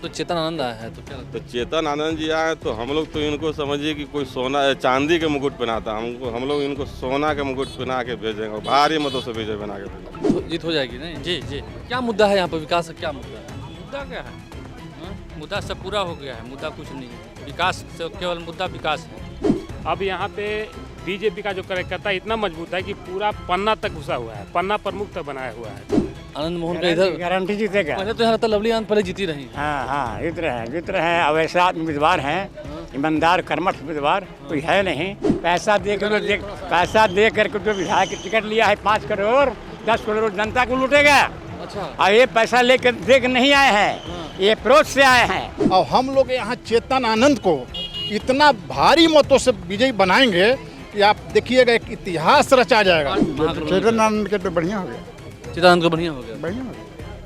तो चेतन आनंद आया है तो क्या लगता तो चेतन आनंद जी आए तो हम लोग तो इनको समझिए कि कोई सोना चांदी के मुकुट पहनाता, हम लोग इनको सोना के मुकुट पहना के भेजेंगे और भारी मतों से विजय बना के भेजेंगे। है? जीत हो जाएगी नहीं? जी जी। क्या मुद्दा है यहाँ पर, विकास का क्या मुद्दा है? मुद्दा क्या है? मुद्दा सब पूरा हो गया है, मुद्दा कुछ नहीं है। विकास से केवल मुद्दा विकास है। अब यहाँ पे बीजेपी का जो कार्यकर्ता इतना मजबूत है कि पूरा पन्ना तक घुसा हुआ है, पन्ना प्रमुख तक बनाया हुआ है। आनंद मोहन का इधर गारंटी जीतेगा। पहले तो यहाँ लगता लवली आनंद पहले जीती रही। हाँ जीत रहे हैं। अब ऐसा उम्मीदवार हैं, ईमानदार कर्मठ उम्मीदवार कोई है नहीं। पैसा दे करके जो विधायक की टिकट लिया है 5 करोड़ 10 करोड़ जनता को लूटेगा। अच्छा, और ये पैसा लेकर देख नहीं आए हैं, ये अप्रोच से आए हैं। और हम लोग यहाँ चेतन आनंद को इतना भारी मतों से विजयी बनाएंगे कि आप देखिएगा एक इतिहास रचा जाएगा। चेतन आनंद के तो बढ़िया हो गया, चेतन आनंद को बढ़िया हो गया। बढ़िया हो गया।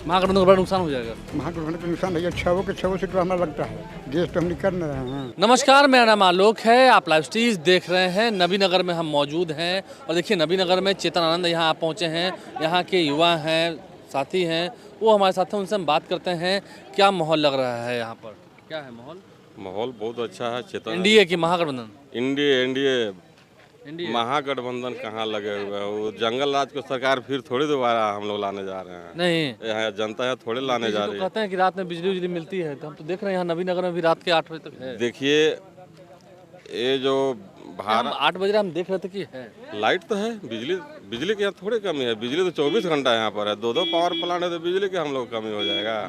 महागठबंधन को बड़ा नुकसान हो जाएगा। महागठबंधन का नुकसान है, 6 सीट हमें लगता है। देश तो हम नहीं कर रहे हैं। नमस्कार, मेरा नाम आलोक है। आप लाइव स्ट्रीज देख रहे हैं। नबीनगर में हम मौजूद हैं और देखिए नबीनगर में चेतन आनंद यहाँ आप पहुँचे हैं। यहाँ के युवा हैं, साथी हैं, वो हमारे साथ हैं, उनसे हम बात करते हैं क्या माहौल लग रहा है यहाँ पर। क्या है माहौल? माहौल बहुत अच्छा है। चेतन एनडीए की महागठबंधन? एनडीए महागठबंधन कहाँ लगे हुए हैं? वो जंगल राज को सरकार फिर थोड़ी दोबारा हम लोग लाने जा रहे हैं। नहीं, यहाँ जनता यहाँ थोड़े लाने जा रही है। कहते हैं कि रात में बिजली मिलती है, तो हम तो देख रहे हैं यहाँ नबीनगर में भी रात के 8 बजे तक है। देखिए ये जो हम 8 बजे हम देख रहे थे कि है लाइट तो है, बिजली की यहाँ थोड़ी कमी है। बिजली तो 24 घंटा यहाँ पर है। 2 पावर प्लांट है तो बिजली की हम लोग कमी हो जाएगा।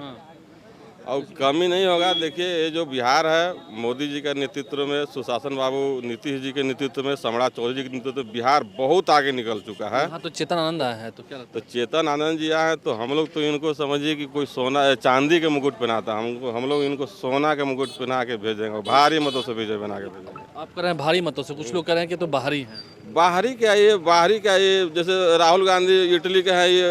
और कमी नहीं होगा। देखिए ये जो बिहार है, मोदी जी के नेतृत्व में, सुशासन बाबू नीतीश जी के नेतृत्व में, सम्राट चौधरी जी के नेतृत्व में बिहार बहुत आगे निकल चुका है। हाँ, तो चेतन आनंद आया है तो क्या लगता तो चेतन आनंद जी आए तो हम लोग तो इनको समझिए कि कोई सोना चांदी के मुकुट पहनाता, हम लोग इनको सोना के मुकुट पहना के भेजेंगे और भारी मतों से विजय बना के भेजेंगे। है? आप कह रहे हैं भारी मतों से, कुछ लोग कह रहे हैं कि तो बाहरी हैं। बाहरी क्या ये जैसे राहुल गांधी इटली के हैं, ये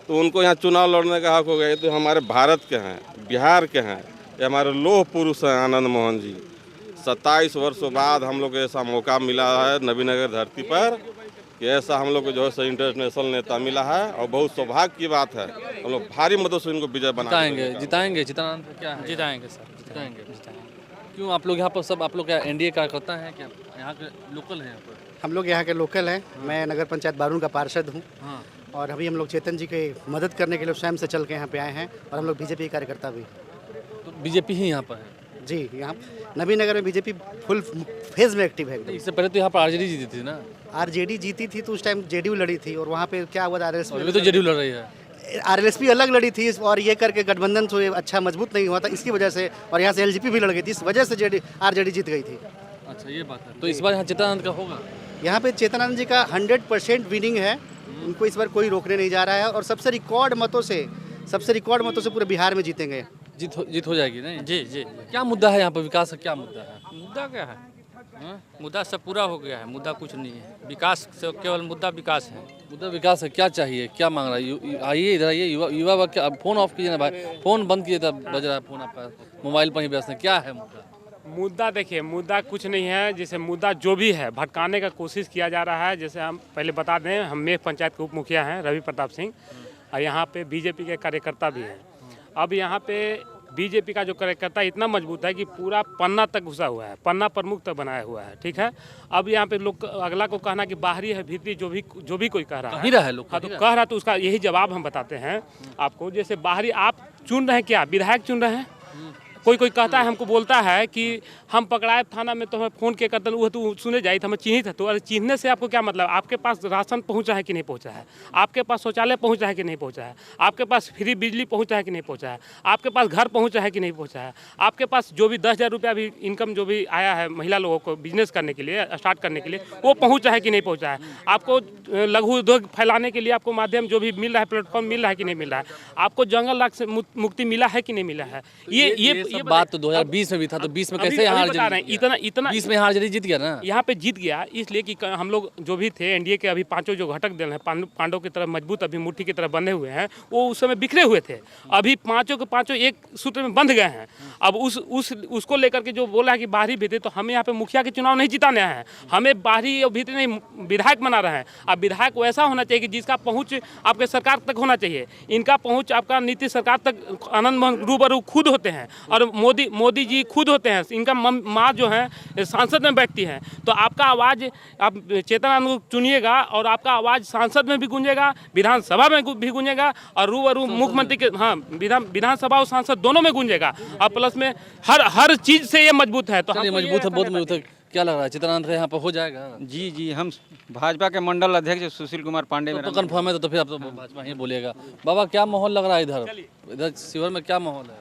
तो उनको यहाँ चुनाव लड़ने का हक हो गया। ये तो हमारे भारत के हैं, बिहार के हैं, ये हमारे लोह पुरुष हैं आनंद मोहन जी। 27 वर्षों बाद हम लोग को ऐसा मौका मिला है नबीनगर धरती पर कि ऐसा हम लोग को जो है इंटरनेशनल नेता मिला है और बहुत सौभाग्य की बात है। हम लोग भारी मतों से इनको विजय जिताएंगे। चेतन आनंद को क्या है? जिताएंगे सर, जिताएंगे। क्यों आप लोग यहाँ पर सब, आप लोग क्या एनडीए कार्यकर्ता हैं क्या? यहाँ के लोकल हैं यहाँ पर? हम लोग यहाँ के लोकल हैं। मैं नगर पंचायत बारून का पार्षद हूँ। हाँ, और अभी हम लोग चेतन जी की मदद करने के लिए स्वयं से चल के यहाँ पे आए हैं। और हम लोग बीजेपी कार्यकर्ता भी। तो बीजेपी ही यहाँ पर है? जी, यहाँ नबीनगर में बीजेपी फुल फेज में एक्टिव है। इससे पहले तो यहाँ पर आरजेडी जीती थी ना? आरजेडी जीती थी तो उस टाइम जेडीयू लड़ी थी। और वहाँ पे क्या हुआ, अभी तो जेडीयू लड़ रही है। आरएलएसपी अलग लड़ी थी और ये करके गठबंधन से अच्छा मजबूत नहीं हुआ था, इसकी वजह से। और यहाँ से एलजेपी भी लड़ गई थी, इस वजह से आरजेडी जीत गई थी। अच्छा, ये बात है। तो इस बार यहाँ चेतन आनंद का होगा? यहाँ पे चेतन आनंद जी का 100% विनिंग है। उनको इस बार कोई रोकने नहीं जा रहा है। और सबसे रिकॉर्ड मतों से पूरे बिहार में जीतेंगे। जीत हो जाएगी नहीं? जी जी। क्या मुद्दा है यहाँ पर, विकास का क्या मुद्दा है? मुद्दा क्या है? मुद्दा सब पूरा हो गया है, मुद्दा कुछ नहीं है। विकास से केवल मुद्दा विकास है। मुद्दा विकास है। क्या चाहिए, क्या मांग रहा है? आइए इधर आइए। युवा क्या, फोन ऑफ कीजिए ना भाई, फोन बंद कीजिए, तब बज रहा है फोन आपका, मोबाइल पर ही व्यस्त है। क्या है मुद्दा? मुद्दा देखिए, मुद्दा कुछ नहीं है। जैसे मुद्दा जो भी है भटकाने का कोशिश किया जा रहा है। जैसे हम पहले बता दें, हम मेघ पंचायत के उप मुखिया हैं रवि प्रताप सिंह, और यहाँ पे बीजेपी के कार्यकर्ता भी हैं। अब यहाँ पे बीजेपी का जो कार्यकर्ता इतना मजबूत है कि पूरा पन्ना तक घुसा हुआ है, पन्ना प्रमुख तक बनाया हुआ है। ठीक है, अब यहाँ पे लोग अगला को कहना कि बाहरी है भीतरी, जो भी कोई कह रहा है, हाँ तो कह रहा है, तो उसका यही जवाब हम बताते हैं आपको। जैसे बाहरी आप चुन रहे हैं, क्या विधायक चुन रहे हैं? कोई कहता है, हमको बोलता है कि हम पकड़ाए थाना में, तो हमें फ़ोन के करते वो तो सुने जाए, तो हमें चिन्हित है। तो अरे चिन्हने से आपको क्या मतलब? आपके पास राशन पहुंचा है कि नहीं पहुंचा है? आपके पास शौचालय पहुंचा है कि नहीं पहुंचा है? आपके पास फ्री बिजली पहुंचा है कि नहीं पहुंचा है? आपके पास घर पहुंचा है कि नहीं पहुंचा है? आपके पास जो भी 10,000 रुपया भी इनकम जो भी आया है महिला लोगों को बिजनेस करने के लिए, स्टार्ट करने के लिए, वो पहुँचा है कि नहीं पहुँचा है? आपको लघु उद्योग फैलाने के लिए आपको माध्यम जो भी मिल रहा है, प्लेटफॉर्म मिल रहा है कि नहीं मिल रहा है? आपको जंगल राज से मुक्ति मिला है कि नहीं मिला है? ये ये बात तो 2020 में भी था, तो 20 में कैसे यहाँ बता रहे हैं, इतना 20 में यहाँ आरजेडी जीत गया ना। यहाँ पे जीत गया इसलिए कि हम लोग जो भी थे एनडीए के अभी पांचों जो घटक दल हैं पांडव की तरह मजबूत अभी मुट्ठी की तरह बंधे हुए हैं, वो उस समय बिखरे हुए थे। अभी पांचों के पांचों एक सूत्र में बंध गए हैं। अब उसको लेकर के जो बोला है कि बाहरी भीतरी, तो हमें यहाँ पे मुखिया के चुनाव नहीं जिताने हैं, हमें बाहरी और भीतरी नहीं विधायक बना रहे हैं। अब विधायक वैसा होना चाहिए कि जिसका पहुँच आपके सरकार तक होना चाहिए। इनका पहुँच आपका नीतीश सरकार तक आनंद मोहन रूबरू खुद होते हैं और मोदी जी खुद होते हैं। इनका माँ जो है सांसद में बैठती है, तो आपका आवाज़ आप चेतन आनंद को चुनिएगा और आपका आवाज़ सांसद में भी गूंजेगा, विधानसभा में भी गूंजेगा और रूबरू मुख्यमंत्री के विधानसभा और सांसद दोनों में गूंजेगा। और प्लस में हर चीज़ से ये मजबूत है। तो मजबूत है, बहुत मजबूत है। क्या लग रहा है चित्रानंद यहाँ पर हो जाएगा? जी हम भाजपा के मंडल अध्यक्ष सुशील कुमार पांडे तो कंफर्म है, तो फिर आप तो भाजपा ही बोलिएगा। बाबा क्या माहौल लग रहा है इधर शिवहर में, क्या माहौल है?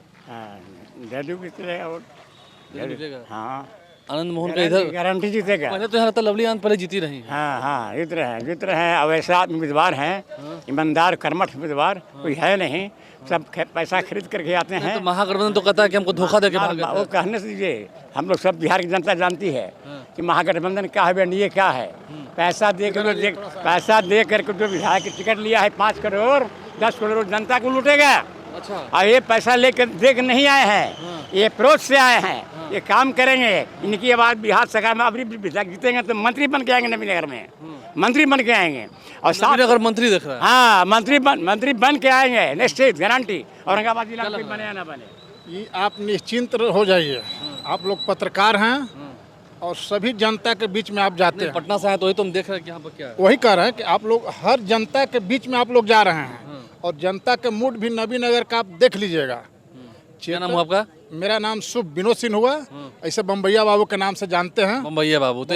हाँ आनंद मोहन का इधर गारंटी जीतेगा। पहले तो यहाँ तो लवली आनंद पहले जीती रही। हाँ जीत रहे हैं। अब ऐसा उम्मीदवार हैं, ईमानदार कर्मठ उम्मीदवार कोई है नहीं, सब पैसा खरीद करके आते हैं। तो महागठबंधन तो कहता है कि हमको धोखा दे के भागे। वो कहने से दीजिए, हम लोग सब बिहार की जनता जानती है कि महागठबंधन क्या है, एनडीए क्या है। पैसा दे करके जो विधायक की टिकट लिया है 5 करोड़ 10 करोड़ जनता को लूटेगा। अच्छा। और ये पैसा लेकर देख नहीं आए हैं, ये अप्रोच से आए हैं, ये काम करेंगे। इनकी आवाज़ बिहार सरकार में अभी विधायक जीतेंगे तो मंत्री बन के आएंगे, नवीनगर में मंत्री बन के आएंगे। और नवीनगर मंत्री देख रहा है। हाँ, मंत्री बन के आएंगे निश्चित, गारंटी। औरंगाबाद जिला में बने या ना बने, ये आप निश्चिंत हो जाइए। आप लोग पत्रकार हैं और सभी जनता के बीच में आप जाते हैं। पटना से आए तो वही तुम देख रहे हैं कि यहाँ पर क्या है। वही कह रहे हैं कि आप लोग हर जनता के बीच में आप लोग जा रहे हैं और जनता के मूड भी नवीनगर का आप देख लीजिएगा। क्या नाम हुआ आपका? मेरा नाम शुभ विनोद सिंह हुआ, ऐसे बम्बैया बाबू के नाम से जानते हैं। बम्बैया बाबू, तो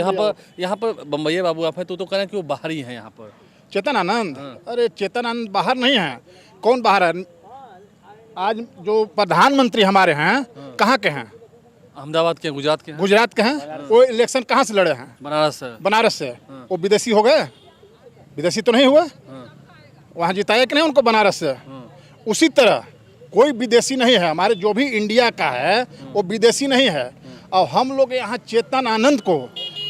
यहाँ पर बम्बैया बाबू आप है तो कह रहे हैं कि वो बाहरी हैं यहाँ पर। चेतन आनंद, अरे चेतन आनंद बाहर नहीं है। कौन बाहर है? आज जो प्रधानमंत्री हमारे हैं कहाँ के हैं? अहमदाबाद के, गुजरात के हैं। गुजरात के हैं। वो इलेक्शन कहाँ से लड़े हैं? बनारस से। वो विदेशी हो गए? विदेशी तो नहीं हुए? वहाँ जिताया कि नहीं उनको बनारस से? उसी तरह कोई विदेशी नहीं है। हमारे जो भी इंडिया का है वो विदेशी नहीं है। और हम लोग यहाँ चेतन आनंद को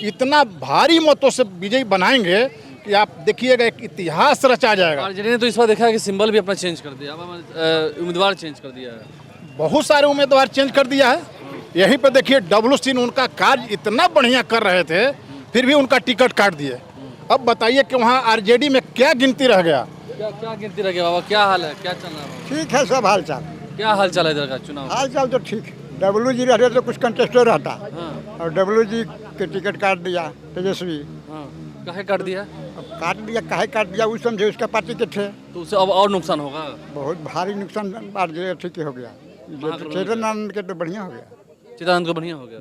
इतना भारी मतों से विजयी बनाएंगे कि आप देखिएगा एक इतिहास रचा जाएगा। आरजेडी ने तो इस बार देखा है कि सिंबल भी अपना चेंज कर दिया, उम्मीदवार चेंज कर दिया है। बहुत सारे उम्मीदवार चेंज कर दिया है। यहीं पर देखिए डब्लू सिंह, उनका कार्य इतना बढ़िया कर रहे थे, फिर भी उनका टिकट काट दिए। अब बताइए कि वहाँ आरजेडी में क्या गिनती रह गया? क्या गिनती रह गया? बाबा क्या हाल है, क्या चल रहा है? ठीक है सब हाल चाल। क्या हाल चाल है इधर का चुनाव? हाल चाल तो ठीक है। डब्लू जी रहते तो कुछ कंटेस्टर रहता और डब्लू जी के टिकट काट दिया तेजस्वी। काहे काट दिया? अब काट दिया उस समझे उसका पार्टी के थे, तो उससे अब और नुकसान होगा। बहुत भारी नुकसान ठीक हो गया। चेतन आनंद के तो बढ़िया हो गया। चेतन आनंद को बढ़िया हो गया।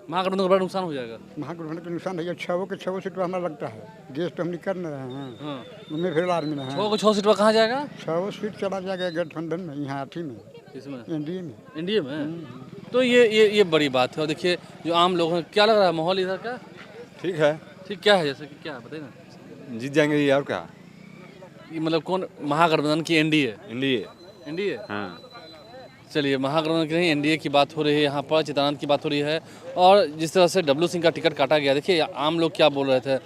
महागठबंधन को बड़ा नुकसान हो जाएगा। महागठबंधन का नुकसान है। 6 सीट हमें लगता है, गेस तो हम नहीं कर रहे हैं, घूमे फिर आर्मी में है। 6 सीट पर कहाँ जाएगा? 6 सीट चला जाएगा गठबंधन में, यहाँ अथी में, इसमें एनडीए में। तो ये बड़ी बात है। और देखिए जो आम लोग हैं, क्या लग रहा है माहौल इधर का? ठीक है। ठीक क्या है? जैसे कि क्या बताइए ना। जीत जाएंगे ये, और क्या? ये मतलब कौन? महागठबंधन की एनडीए। हाँ। चलिए, महागठबंधन की नहीं एनडीए की बात हो रही है यहाँ पर, चित्रानंद की बात हो रही है। और जिस तरह से डब्लू सिंह का टिकट काटा गया, देखिए आम लोग क्या बोल रहे थे।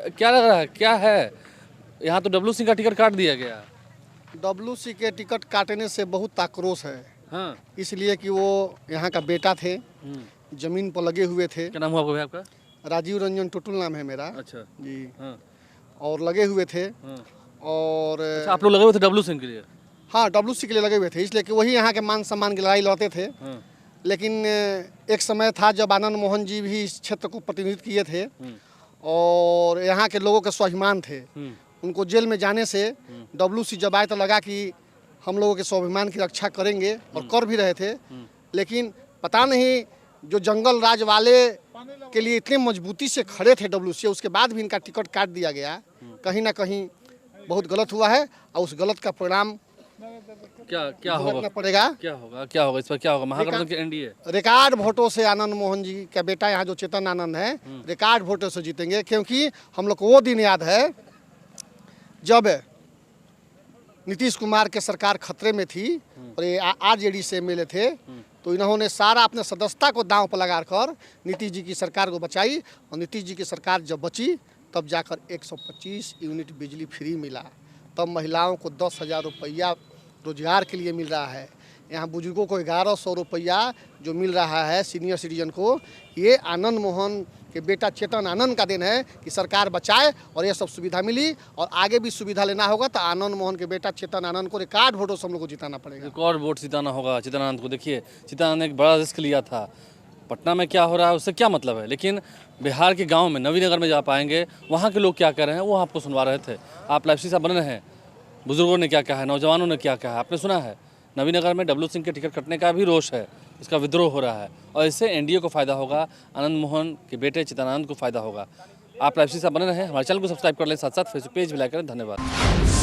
क्या लग रहा है, क्या है यहाँ? तो डब्लू सिंह का टिकट काट दिया गया। डब्लू सी के टिकट काटने से बहुत आक्रोश है। हाँ। इसलिए कि वो यहाँ का बेटा थे, जमीन पर लगे हुए थे। क्या नाम हुआ भाई आपका? राजीव रंजन टुटुल नाम है मेरा। अच्छा जी। हाँ। और लगे हुए थे। और अच्छा, आप लोग लगे हुए थे डब्लू सिंह के लिए? हाँ, डब्लू सी के लिए लगे हुए थे, इसलिए कि वही यहाँ के मान सम्मान की लड़ाई लड़ते थे। लेकिन एक समय था जब आनंद मोहन जी भी इस क्षेत्र को प्रतिनिधित्व किए थे और यहाँ के लोगों के स्वाभिमान थे। उनको जेल में जाने से डब्लू सी जब आए तो लगा कि हम लोगों के स्वाभिमान की रक्षा करेंगे, और कर भी रहे थे। लेकिन पता नहीं जो जंगल राज वाले के लिए इतने मजबूती से खड़े थे डब्लू सी, उसके बाद भी इनका टिकट काट दिया गया। कहीं ना कहीं बहुत गलत हुआ है और उस गलत का परिणाम क्या होगा पड़ेगा। क्या होगा इस पर? क्या होगा? महागठबंधन के एनडीए रिकॉर्ड वोटों से आनंद मोहन जी का बेटा यहाँ जो चेतन आनंद है, रिकॉर्ड वोटों से जीतेंगे। क्योंकि हम लोग को वो दिन याद है जब नीतीश कुमार के सरकार खतरे में थी और ये आरजेडी से एमएलए थे, तो इन्होंने सारा अपने सदस्यता को दांव पर लगाकर नीतीश जी की सरकार को बचाई। और नीतीश जी की सरकार जब बची तब जाकर 125 यूनिट बिजली फ्री मिला। तब महिलाओं को 10,000 रुपया रोजगार के लिए मिल रहा है। यहाँ बुजुर्गों को 1100 रुपया जो मिल रहा है सीनियर सिटीजन को, ये आनंद मोहन के बेटा चेतन आनंद का दिन है कि सरकार बचाए और ये सब सुविधा मिली। और आगे भी सुविधा लेना होगा तो आनंद मोहन के बेटा चेतन आनंद को रिकॉर्ड वोटों से हम लोग को जिताना पड़ेगा। रिकॉर्ड वोट जिताना होगा चेतन आनंद को। देखिए चेतन आनंद ने एक बड़ा रिस्क लिया था, पटना में क्या हो रहा है उससे क्या मतलब है, लेकिन बिहार के गाँव में नवीनगर में जा पाएंगे, वहाँ के लोग क्या कह रहे हैं वो आपको सुनवा रहे थे। आप लाइव स्ट्रीम बने हैं, बुजुर्गों ने क्या कहा है, नौजवानों ने क्या कहा है, आपने सुना है। नवीनगर में डब्लू सिंह के टिकट कटने का भी रोष है, इसका विद्रोह हो रहा है और इससे एनडीए को फ़ायदा होगा, आनंद मोहन के बेटे चेतन आनंद को फ़ायदा होगा। आप लाइव स्ट्रीम बने रहें, हमारे चैनल को सब्सक्राइब कर लें, साथ साथ फेसबुक पेज भी लाइक करें। धन्यवाद।